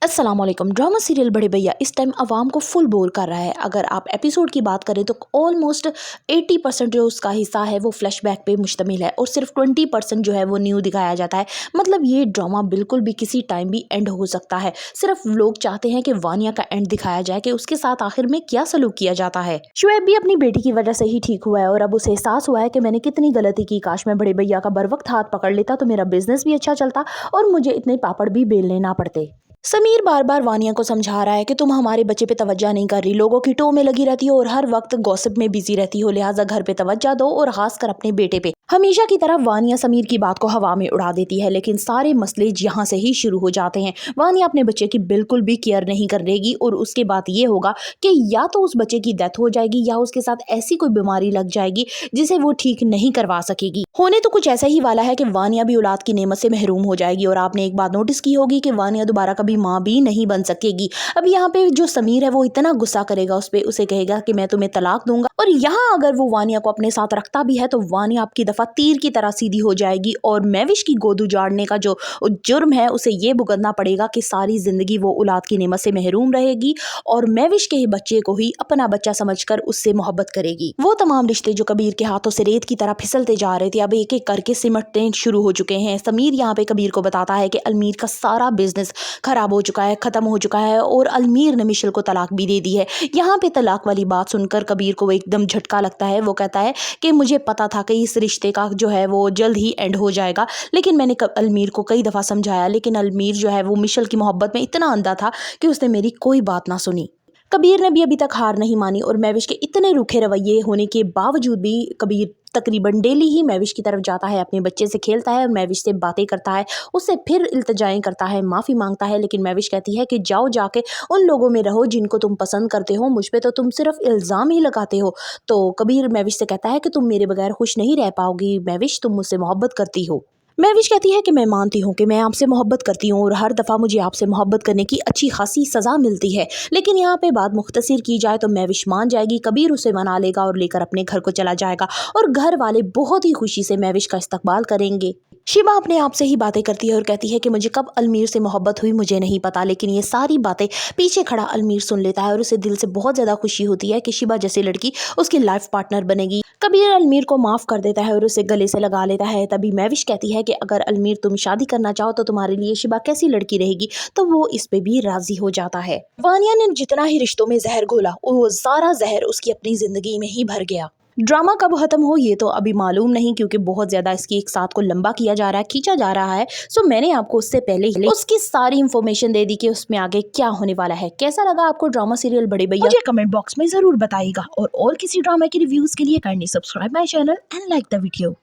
अस्सलाम वालेकुम। Drama serial बड़े भैया इस टाइम आवाम को फुल बोर कर रहा है। अगर आप एपिसोड की बात करें तो ऑलमोस्ट 80% जो उसका हिस्सा है वो फ्लैशबैक पे मुश्तमिल है और सिर्फ 20% जो है वो न्यू दिखाया जाता है। मतलब ये ड्रामा बिल्कुल भी किसी टाइम भी एंड हो सकता है। सिर्फ लोग चाहते हैं कि वानिया का एंड दिखाया जाए कि उसके साथ आखिर में क्या सलूक किया जाता है। शुएब भी अपनी बेटी की वजह से ही ठीक हुआ है और अब उसे एहसास हुआ है कि मैंने कितनी गलती की। काश मैं बड़े भैया का बर वक्त हाथ पकड़ लेता तो मेरा बिजनेस भी अच्छा चलता और मुझे इतने पापड़ भी बेलने ना पड़ते। समीर बार बार वानिया को समझा रहा है कि तुम हमारे बच्चे पे तवज्जो नहीं कर रही, लोगों की टो में लगी रहती हो और हर वक्त गॉसिप में बिजी रहती हो, लिहाजा घर पे तवज्जो दो और खासकर अपने बेटे पे। हमेशा की तरह वानिया समीर की बात को हवा में उड़ा देती है, लेकिन सारे मसले यहाँ से ही शुरू हो जाते हैं। वानिया अपने बच्चे की बिल्कुल भी केयर नहीं करेगी और उसके बाद ये होगा कि या तो उस बच्चे की डेथ हो जाएगी या उसके साथ ऐसी कोई बीमारी लग जाएगी जिसे वो ठीक नहीं करवा सकेगी। होने तो कुछ ऐसा ही वाला है कि वानिया भी औलाद की नेमत से महरूम हो जाएगी और आपने एक बात नोटिस की होगी कि वानिया दोबारा कभी माँ भी नहीं बन सकेगी। अब यहाँ पे जो समीर है वो इतना गुस्सा करेगा उस पे, उसे कहेगा कि मैं तुम्हें तलाक दूंगा। और यहाँ अगर वो वानिया को अपने साथ रखता भी है तो वानिया आपकी दफा तीर की तरह सीधी हो जाएगी और महविश की गोद उजाड़ने का जो जुर्म है उसे ये भुगतना पड़ेगा कि सारी जिंदगी वो औलाद की नेमत से महरूम रहेगी और महविश के ही बच्चे को ही अपना बच्चा समझकर उससे मोहब्बत करेगी। वो तमाम रिश्ते जो कबीर के हाथों से रेत की तरह फिसलते जा रहे थे अब एक एक करके सिमटने शुरू हो चुके हैं। समीर यहाँ पे कबीर को बताता है कि अलमीर का सारा बिजनेस खराब हो चुका है, खत्म हो चुका है और अलमीर ने मिशेल को तलाक भी दे दी है। यहाँ पे तलाक वाली बात सुनकर कबीर को एकदम झटका लगता है। वो कहता है कि मुझे पता था कि इस रिश्ते का जो है वो जल्द ही एंड हो जाएगा, लेकिन मैंने अलमीर को कई दफ़ा समझाया, लेकिन अलमीर जो है वो मिशेल की मोहब्बत में इतना अंधा था कि उसने मेरी कोई बात ना सुनी। कबीर ने भी अभी तक हार नहीं मानी और महविश के इतने रूखे रवैये होने के बावजूद भी कबीर तकरीबन डेली ही महविश की तरफ जाता है, अपने बच्चे से खेलता है और महविश से बातें करता है, उससे फिर इल्तिजाएं करता है, माफ़ी मांगता है। लेकिन महविश कहती है कि जाओ जाके उन लोगों में रहो जिनको तुम पसंद करते हो, मुझ पे तो तुम सिर्फ इल्ज़ाम ही लगाते हो। तो कबीर महविश से कहता है कि तुम मेरे बगैर खुश नहीं रह पाओगी महविश, तुम मुझसे मोहब्बत करती हो। महविश कहती है कि मैं मानती हूँ कि मैं आपसे मोहब्बत करती हूँ और हर दफ़ा मुझे आपसे मोहब्बत करने की अच्छी खासी सज़ा मिलती है, लेकिन यहाँ पे बात मुख्तसर की जाए तो महविश मान जाएगी, कबीर उसे मना लेगा और लेकर अपने घर को चला जाएगा और घर वाले बहुत ही खुशी से महविश का इस्तकबाल करेंगे। शिबा अपने आप से ही बातें करती है और कहती है कि मुझे कब अलमीर से मोहब्बत हुई मुझे नहीं पता, लेकिन ये सारी बातें पीछे खड़ा अलमीर सुन लेता है और उसे दिल से बहुत ज़्यादा खुशी होती है कि शिबा जैसी लड़की उसकी लाइफ पार्टनर बनेगी। कबीर अलमीर को माफ़ कर देता है और उसे गले से लगा लेता है। तभी महविश कहती है कि अगर अलमीर तुम शादी करना चाहो तो तुम्हारे लिए शिबा कैसी लड़की रहेगी, तो वो इस पे भी राजी हो जाता है। वानिया ने जितना ही रिश्तों में जहर घोला वो सारा जहर उसकी अपनी जिंदगी में ही भर गया। ड्रामा कब खत्म हो ये तो अभी मालूम नहीं, क्योंकि बहुत ज्यादा इसकी एक साथ को लंबा किया जा रहा है, खींचा जा रहा है। सो मैंने आपको उससे पहले ही उसकी सारी इंफॉर्मेशन दे दी कि उसमें आगे क्या होने वाला है। कैसा लगा आपको ड्रामा सीरियल बड़े भैया, मुझे कमेंट बॉक्स में जरूर बताइएगा और किसी ड्रामा के रिव्यूज के लिए kindly subscribe my channel and like the video.